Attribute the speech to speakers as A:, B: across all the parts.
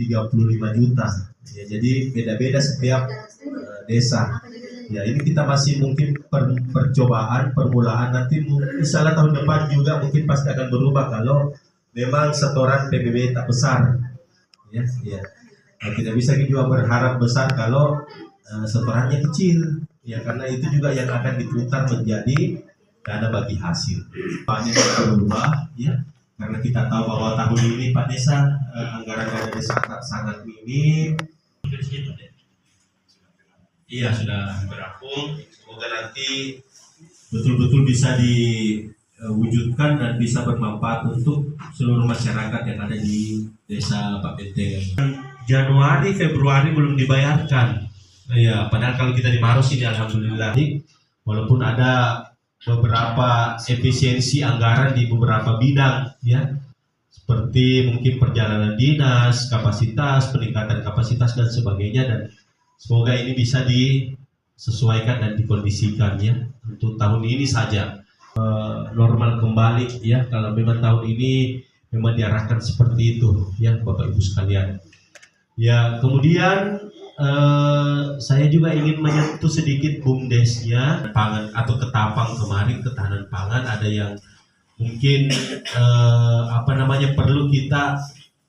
A: 35 juta. Ya, jadi beda-beda setiap desa. Ya, ini kita masih mungkin percobaan, permulaan, nanti misalnya tahun depan juga mungkin pasti akan berubah kalau memang setoran PBB tak besar. Ya, ya. Nah, tidak bisa juga berharap besar kalau setorannya kecil. Ya, karena itu juga yang akan diputar menjadi dana bagi hasil. Panen berubah, ya, karena kita tahu bahwa tahun ini Pak Desa anggaran dana desa sangat minim. Iya, sudah berampung. Semoga nanti betul-betul bisa diwujudkan dan bisa bermanfaat untuk seluruh masyarakat yang ada di desa Pak Benteng. Januari, Februari belum dibayarkan. Ya, padahal kalau kita di Maros ini alhamdulillah, walaupun ada beberapa efisiensi anggaran di beberapa bidang, ya, seperti mungkin perjalanan dinas, kapasitas, peningkatan kapasitas dan sebagainya, dan semoga ini bisa disesuaikan dan dikondisikan, ya, untuk tahun ini saja normal kembali, ya, kalau memang tahun ini memang diarahkan seperti itu, ya, Bapak Ibu sekalian. Ya, kemudian saya juga ingin menyentuh sedikit BUMDesnya pangan atau ketapang kemarin, ketahanan pangan, ada yang mungkin perlu kita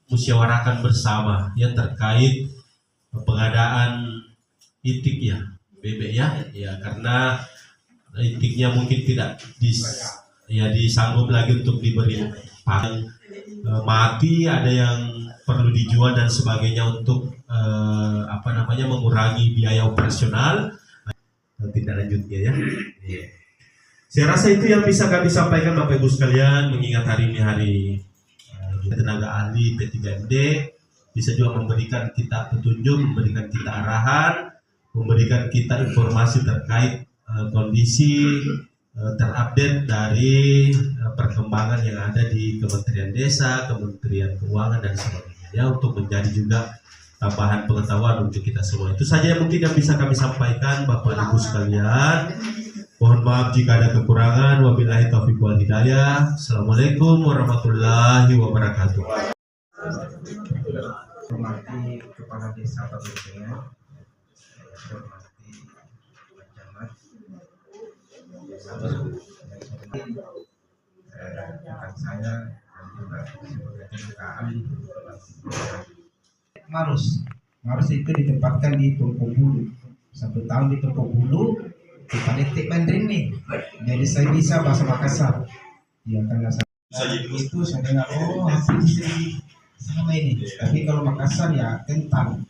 A: musyawarahkan bersama, ya, terkait pengadaan itik, ya, bebek, ya, karena itiknya mungkin tidak disanggup lagi untuk diberi pangan mati, ada yang perlu dijual dan sebagainya untuk mengurangi biaya operasional. Tindak lanjutnya, ya. Saya rasa itu yang bisa kami sampaikan Bapak Ibu sekalian, mengingat hari ini hari tenaga ahli P3MD bisa juga memberikan kita petunjuk, memberikan kita arahan, memberikan kita informasi terkait kondisi terupdate dari perkembangan yang ada di Kementerian Desa, Kementerian Keuangan dan sebagainya, ya, untuk menjadi juga tambahan pengetahuan untuk kita semua. Itu saja yang mungkin yang bisa kami sampaikan Bapak Ibu sekalian. Mohon maaf jika ada kekurangan. Wabillahi taufiq wal hidayah. Assalamualaikum warahmatullahi wabarakatuh.
B: Hormati Kepala Desa Pak Benteng, hormati Pak Camat, rekan saya dan juga sebagai tenaga ahli. Maros itu ditempatkan di Tongko Bulu. 1 tahun di Tongko Bulu, di Padetik Bandrin nih. Jadi saya bisa bahasa Makassar. Ya, karena saya itu saya dengar, hampir sama ini. Tapi kalau Makassar ya kentang.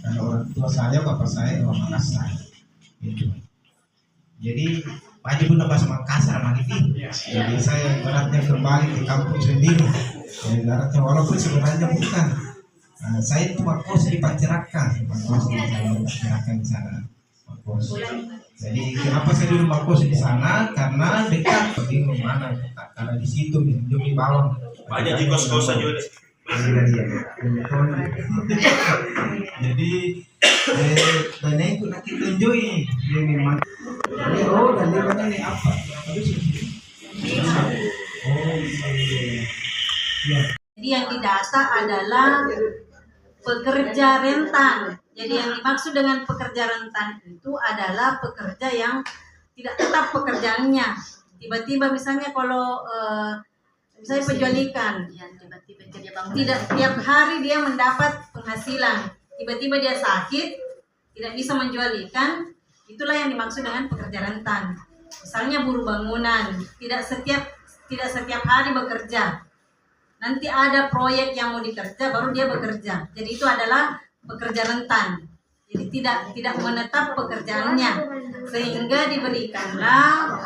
B: Karena orang tua saya, bapak saya orang Makassar. Gitu. Jadi wajib guna bahasa Makassar Magiti. Jadi saya ibaratnya kembali ke kampung sendiri. Ibaratnya walaupun sebenarnya bukan. Saya itu makos di Pancerakan, di sana. Makos. Jadi kenapa saya dulu makos di sana? Karena dekat. Bingung mana? Karena di situ di bawah.
A: Banyak di kos-kosan juga.
B: Jadi dan itu nak kita enjoy dia memang. Dan dia mana ini apa?
C: Jadi yang didata adalah pekerja rentan. Jadi yang dimaksud dengan pekerja rentan itu adalah pekerja yang tidak tetap pekerjaannya. Tiba-tiba misalnya kalau misalnya penjual ikan, yang tiba-tiba tidak tiap hari dia mendapat penghasilan. Tiba-tiba dia sakit, tidak bisa menjual ikan, itulah yang dimaksud dengan pekerja rentan. Misalnya buruh bangunan, tidak setiap hari bekerja. Nanti ada proyek yang mau dikerja baru dia bekerja. Jadi itu adalah pekerja rentan. Jadi tidak menetap pekerjaannya, sehingga diberikanlah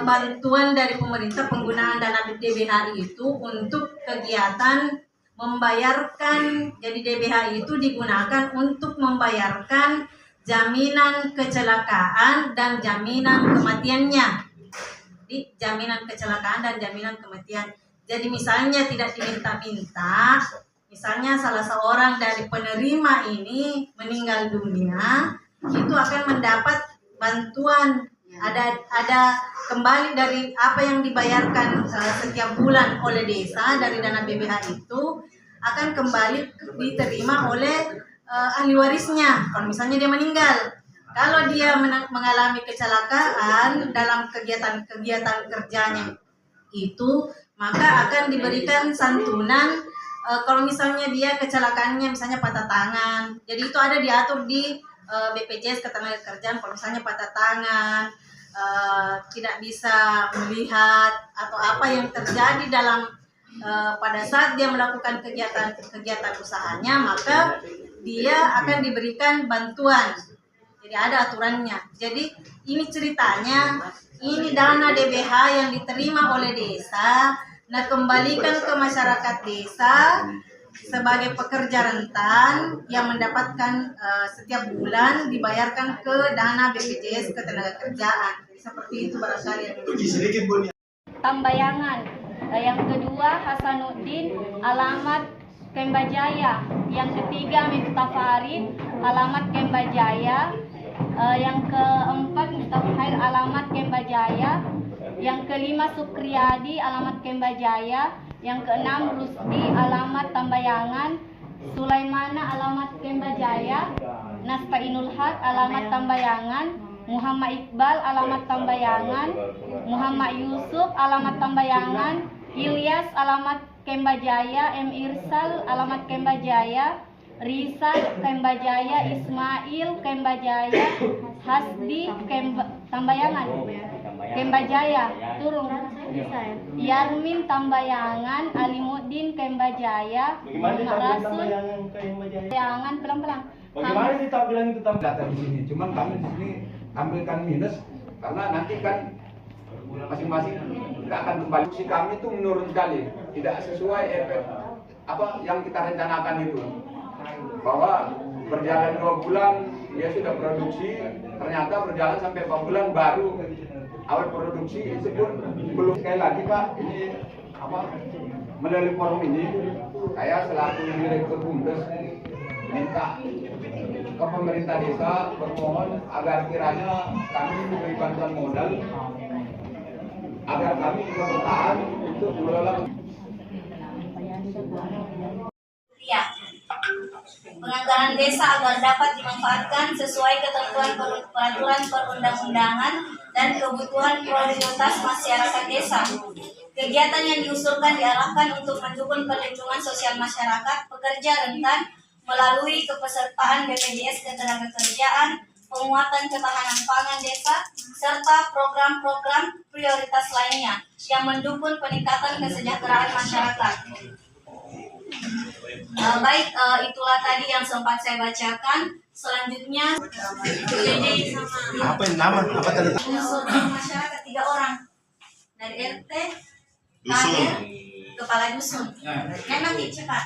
C: bantuan dari pemerintah penggunaan dana DBHI itu untuk kegiatan membayarkan. Jadi DBHI itu digunakan untuk membayarkan jaminan kecelakaan dan jaminan kematiannya. Jadi jaminan kecelakaan dan jaminan kematian. Jadi misalnya tidak diminta-minta, misalnya salah seorang dari penerima ini meninggal dunia, itu akan mendapat bantuan. Ada kembali dari apa yang dibayarkan setiap bulan oleh desa dari dana BBH itu, akan kembali diterima oleh ahli warisnya. Kalau misalnya dia meninggal, kalau dia mengalami kecelakaan dalam kegiatan kerjanya itu, maka akan diberikan santunan. Kalau misalnya dia kecelakaannya misalnya patah tangan, jadi itu ada diatur di BPJS Ketenagakerjaan. Kalau misalnya patah tangan, tidak bisa melihat atau apa yang terjadi dalam pada saat dia melakukan kegiatan usahanya, maka dia akan diberikan bantuan. Jadi ada aturannya. Jadi ini ceritanya, ini dana DBH yang diterima oleh desa, nah kembalikan ke masyarakat desa sebagai pekerja rentan yang mendapatkan setiap bulan dibayarkan ke dana BPJS Ketenagakerjaan. Seperti itu barangkali yang
D: Tambayangan. Yang kedua Hasanuddin, alamat Kembajaya. Yang ketiga Miftah Farid, alamat Kembajaya. Yang keempat Mustafhair, alamat Kembajaya. Yang kelima Sukriyadi, alamat Kembajaya. Yang keenam Rusdi, alamat Tambayangan. Sulaimana, alamat Kembajaya. Nastainul Haq, alamat Tambayangan. Muhammad Iqbal, alamat Tambayangan. Muhammad Yusuf, alamat Tambayangan. Ilyas, alamat Kembajaya. M. Irsal, alamat Kembajaya. Risa, Kembajaya. Ismail, Kembajaya. Hasdi, Tambayangan. Kembajaya. Turun. Yarmin, Tambayangan. Alimuddin, Kembajaya. Muhammad Rasul, Tambayangan. Pelan-pelan.
E: Bagaimana sih tak bilang itu data di sini? Cuman kami di sini ambilkan minus karena nanti kan masing-masing tidak akan kembali. Si kami itu menurun sekali, tidak sesuai efek apa yang kita rencanakan itu. Bahwa berjalan 2 bulan dia sudah produksi, ternyata berjalan sampai 4 bulan baru awal produksi itu pun belum. Sekali lagi Pak, ini apa melalui forum ini saya selaku direktur Bumdes minta ke pemerintah desa bermohon agar kiranya kami diberi bantuan modal agar kami bisa bertahan untuk mengelola.
D: Ya, penganggaran desa agar dapat dimanfaatkan sesuai ketentuan peraturan perundang-undangan dan kebutuhan prioritas masyarakat desa. Kegiatan yang diusulkan diarahkan untuk mendukung perlindungan sosial masyarakat pekerja rentan melalui kepesertaan BPJS Ketenagakerjaan, penguatan ketahanan pangan desa, serta program-program prioritas lainnya yang mendukung peningkatan kesejahteraan masyarakat. Baik, itulah tadi yang sempat saya bacakan. Selanjutnya,
A: Apa yang nama? Apa tadi?
D: unsur masyarakat 3 orang dari RT,
A: Dusun.
D: kepala dusun. Memang cepat.